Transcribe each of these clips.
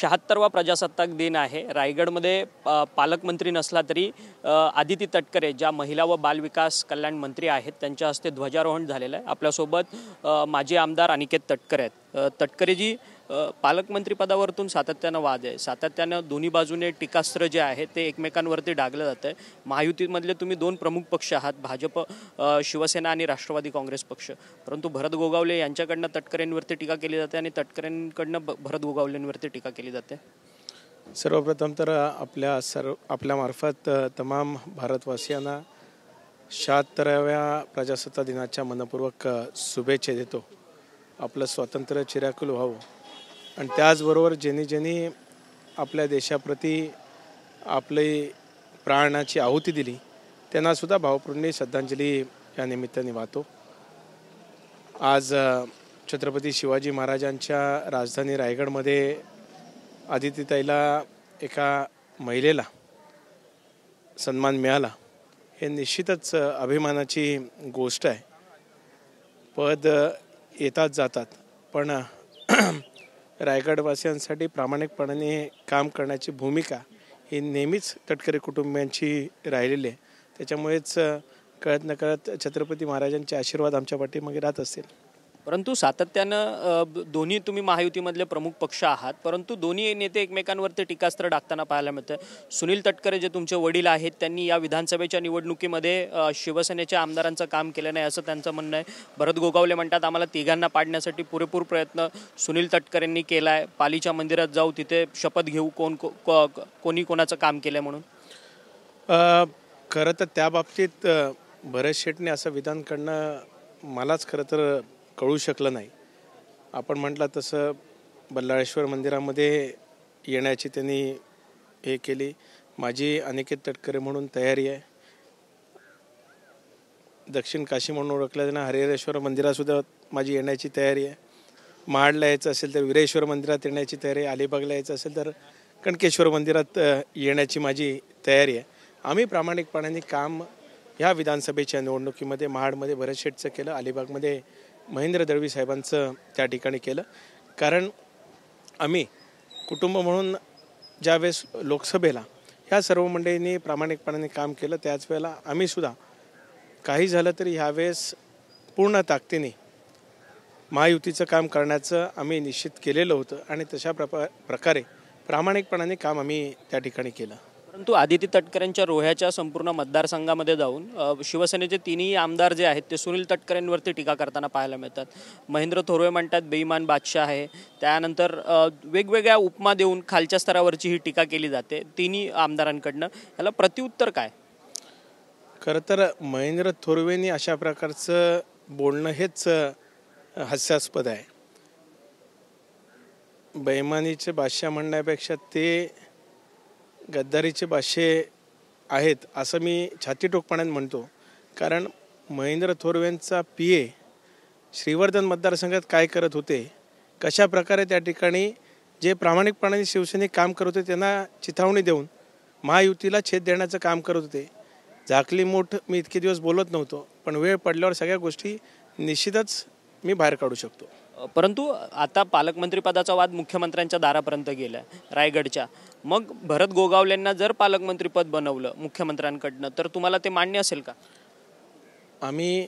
76वा प्रजासत्ताक दिन आहे। रायगडमध्ये पालकमंत्री नसला तरी आदिती तटकरे ज्या महिला व बालविकास कल्याण मंत्री आहेत त्यांच्या हस्ते ध्वजारोहण झालेलं आहे। आपल्यासोबत माजी आमदार अनिकेत तटकरे आहेत। तटकरेजी, पालकमंत्री पदावरून सातत्यानं वाद आहे, सातत्यानं दोन्ही बाजूने टीकास्त्र जे आहे ते एकमेकांवरती डागलं जातं आहे। महायुतीमधले तुम्ही दोन प्रमुख पक्ष आहात, भाजप, शिवसेना आणि राष्ट्रवादी काँग्रेस पक्ष, परंतु भरत गोगावले यांच्याकडनं तटकरेंवरती टीका केली जाते आणि तटकरेंकडनं भरत गोगावलेंवरती टीका केली जाते। सर्वप्रथम तर आपल्या मार्फत तमाम भारतवासियांना 76व्या प्रजासत्ताक दिनाच्या मनपूर्वक शुभेच्छा देतो। आपलं स्वातंत्र्य चिरकाल व्हावं आणि त्याचबरोबर ज्यांनी आपल्या देशाप्रती आपले प्राणाची आहुती दिली त्यांनासुद्धा भावपूर्ण श्रद्धांजली या निमित्ताने वाहतो। आज छत्रपती शिवाजी महाराजांच्या राजधानी रायगडमध्ये आदितीताईला एका महिलेला सन्मान मिळाला हे निश्चितच अभिमानाची गोष्ट आहे। पद येतात जातात, पण रायगडवासियांसाठी प्रामाणिकपणाने काम करण्याची भूमिका ही नेहमीच तटकरे कुटुंबियांची राहिलेली आहे। त्याच्यामुळेच कळत नकळत छत्रपती महाराजांचे आशीर्वाद आमच्या पाठीमागे राहत असतील। परंतु सातत्यानं दोन्ही तुम्ही महायुतीमधले प्रमुख पक्ष आहात, परंतु दोन्ही नेते एकमेकांवरती टीकास्त्र टाकताना पाहायला मिळतं। सुनील तटकरे जे तुमचे वडील आहेत त्यांनी या विधानसभेच्या निवडणुकीमध्ये शिवसेनेच्या आमदारांचं काम केलं नाही असं त्यांचं म्हणणं आहे। भरत गोगावले म्हणतात आम्हाला तिघांना पाडण्यासाठी पुरेपूर प्रयत्न सुनील तटकरेंनी केला आहे। पालीच्या मंदिरात जाऊ तिथे शपथ घेऊ कोणी कोणाचं काम केलं म्हणून। खरं तर त्या बाबतीत भरत शेटने असं विधान करणं मलाच खरं तर कळू शकलं नाही। आपण म्हटलं तसं बल्लाळेश्वर मंदिरामध्ये येण्याची त्यांनी हे केली। माझी अनिकेत तटकरे म्हणून तयारी आहे। दक्षिण काशी म्हणून ओळखलं जाणाऱ्या हरिहरेश्वर मंदिरातसुद्धा माझी येण्याची तयारी आहे। महाडला यायचं असेल तर वीरेश्वर मंदिरात येण्याची तयारी आहे। अलिबागला यायचं असेल तर कणकेश्वर मंदिरात येण्याची माझी तयारी आहे। आम्ही प्रामाणिकपणाने काम ह्या विधानसभेच्या निवडणुकीमध्ये महाडमध्ये भरत शेटचं केलं, अलिबागमध्ये महेंद्र दळवी साहेबांचं त्या ठिकाणी केलं। कारण आम्ही कुटुंब म्हणून ज्यावेळेस लोकसभेला ह्या सर्व मंडळींनी प्रामाणिकपणाने काम केलं, त्याच वेळेला आम्हीसुद्धा काही झालं तरी ह्यावेळेस पूर्ण ताकदीने महायुतीचं काम करण्याचं आम्ही निश्चित केलेलं होतं आणि तशा प्रकारे प्रामाणिकपणाने काम आम्ही त्या ठिकाणी केलं। परंतु आदिती तटकरेंच्या रोह्याच्या संपूर्ण मतदारसंघामध्ये जाऊन शिवसेनेचे तिन्ही आमदार जे आहेत ते सुनील तटकरेंवरती टीका करताना पाहायला मिळतात। महेंद्र थोरवे म्हणतात बेईमान बादशाह आहे, त्यानंतर वेगवेगळ्या उपमा देऊन खालच्या स्तरावरची ही टीका केली जाते तिन्ही आमदारांकडनं। याला प्रत्युत्तर काय? खरं तर महेंद्र थोरवेंनी अशा प्रकारचं बोलणं हेच हास्यास्पद आहे। बेईमानीचे बादशाह म्हणण्यापेक्षा ते गद्दारीचे बादशाह आहेत असं मी छातीटोकपणाने म्हणतो। कारण महेंद्र थोरवेंचा PA श्रीवर्धन मतदारसंघात काय करत होते, कशा प्रकारे त्या ठिकाणी जे प्रामाणिकपणाने शिवसेनेत काम करत होते त्यांना चिथावणी देऊन महायुतीला छेद देण्याचं काम करत होते। झाकली मूठ मी इतके दिवस बोलत नव्हतो, पण वेळ पडल्यावर सगळ्या गोष्टी निश्चितच मी बाहेर काढू शकतो। परंतु आता पालकमंत्रीपदाचा वाद मुख्यमंत्र्यांच्या दारापर्यंत गेला रायगडच्या। मग भरत गोगावलेंना जर पालकमंत्रीपद बनवलं मुख्यमंत्र्यांकडनं तर तुम्हाला ते मान्य असेल का? आम्ही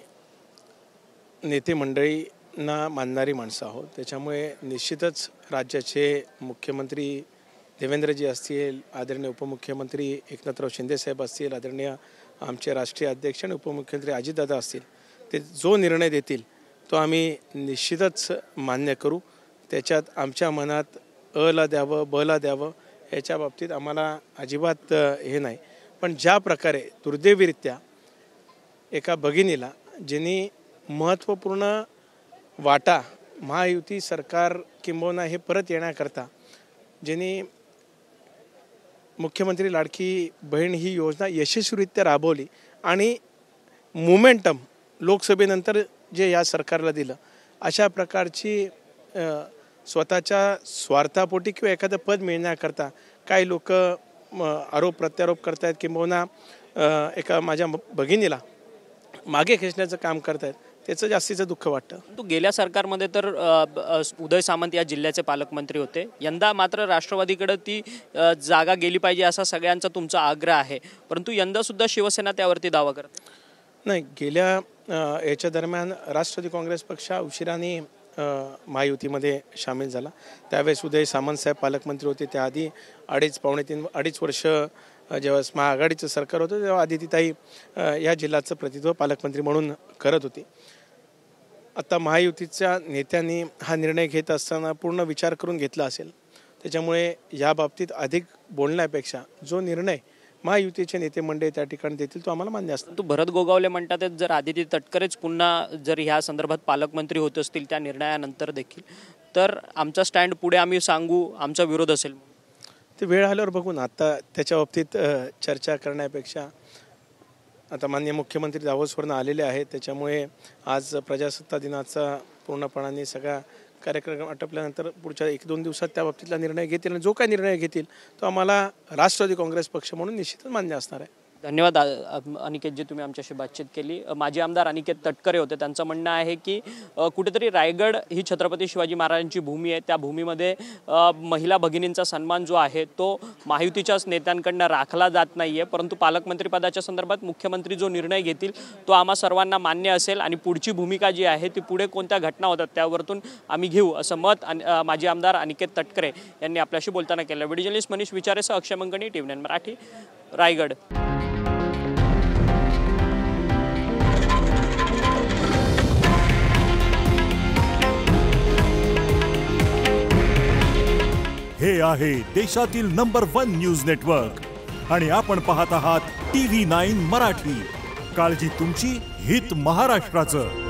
नेते मंडळींना मानणारी माणसं आहोत, त्याच्यामुळे निश्चितच राज्याचे मुख्यमंत्री देवेंद्रजी असतील, आदरणीय उपमुख्यमंत्री एकनाथराव शिंदेसाहेब असतील, आदरणीय आमचे राष्ट्रीय अध्यक्ष आणि उपमुख्यमंत्री अजितदादा असतील, ते जो निर्णय देतील तो आम्ही निश्चितच मान्य करू। त्याच्यात आमच्या मनात अला द्यावं बला द्यावं याच्या बाबतीत आम्हाला अजिबात हे नाही। पण ज्या प्रकारे दुर्दैवीरित्या एका भगिनीला ज्यांनी महत्त्वपूर्ण वाटा महायुती सरकार किंबहुना हे परत येण्याकरता ज्यांनी मुख्यमंत्री लाडकी बहीण ही योजना यशस्वीरित्या राबवली आणि मोमेंटम लोकसभेनंतर जे या सरकारला दिलं, अशा प्रकारची स्वतःच्या स्वार्थापोटी किंवा एखादं पद मिळण्याकरता काही लोक आरोप प्रत्यारोप करतायत किंबहुना एका माझ्या भगिनीला मागे खेचण्याचं काम करतायत। त्याचं जास्तीचं दुःख वाटतं. तू गेल्या सरकारमध्ये तर उदय सामंत या जिल्ह्याचे पालकमंत्री होते. यंदा मात्र राष्ट्रवादीकडे ती जागा गेली पाहिजे असा सगळ्यांचा तुमचा आग्रह आहे, परंतु यंदा सुद्धा शिवसेना त्यावरती दावा करते. नाही, गेल्या याच्या दरम्यान राष्ट्रवादी काँग्रेस पक्ष उशिराने महायुतीमध्ये सामील झाला. त्यावेळेस उदय सामंत साहेब पालकमंत्री होते. त्याआधी अडीच वर्ष जेव्हा महाआघाडीचं सरकार होतं तेव्हा आदितीताई या जिल्ह्याचं प्रतिनिधित्व पालकमंत्री म्हणून करत होती. आता महायुतीच्या नेत्यांनी हा निर्णय घेत असताना पूर्ण विचार करून घेतला असेल. त्याच्यामुळे या बाबतीत अधिक बोलण्यापेक्षा जो निर्णय महायुतीचे नेते मंडळी त्या ठिकाणी देतील तो आम्हाला मान्य असतो. तू भरत गोगावले म्हणतात जर आदिती तटकरेच पुन्हा जर ह्या संदर्भात पालकमंत्री होत असतील त्या निर्णयानंतर देखील, तर आमचा स्टँड पुढे आम्ही सांगू, आमचा विरोध असेल. ते वेळ आल्यावर बघून, आता त्याच्या बाबतीत चर्चा करण्यापेक्षा आता माननीय मुख्यमंत्री दावोसवरून आलेले आहेत. त्याच्यामुळे आज प्रजासत्ताक दिनाचा पूर्णपणाने सगळा कार्यक्रम आटोपल्यानंतर पुढच्या 1-2 दिवसात त्या बाबतीतला निर्णय घेतील आणि जो काय निर्णय घेतील तो आम्हाला राष्ट्रवादी काँग्रेस पक्ष म्हणून निश्चितच मान्य असणार आहे. धन्यवाद अनिकेतजी, तुम्ही आमच्याशी बातचीत केली. माजी आमदार अनिकेत तटकरे होते. त्यांचं म्हणणं आहे की कुठेतरी रायगड ही छत्रपती शिवाजी महाराजांची भूमी आहे. त्या भूमीमध्ये महिला भगिनींचा सन्मान जो आहे तो महायुतीच्याच नेत्यांकडनं राखला जात नाही आहे, परंतु पालकमंत्रीपदाच्या संदर्भात मुख्यमंत्री जो निर्णय घेतील तो आम्हा सर्वांना मान्य असेल आणि पुढची भूमिका जी आहे ती पुढे कोणत्या घटना होतात त्यावरतून आम्ही घेऊ, असं मत माजी आमदार अनिकेत तटकरे यांनी आपल्याशी बोलताना केलं. व्हिडिओ जर्नलिस्ट मनीष विचारेसह अक्षय मंगणी, TV9 मराठी, रायगड. हे आहे देशातील नंबर 1 न्यूज नेटवर्क आणि आपण पाहत आहात TV9 मराठी. काळजी तुमची, हित महाराष्ट्राचं.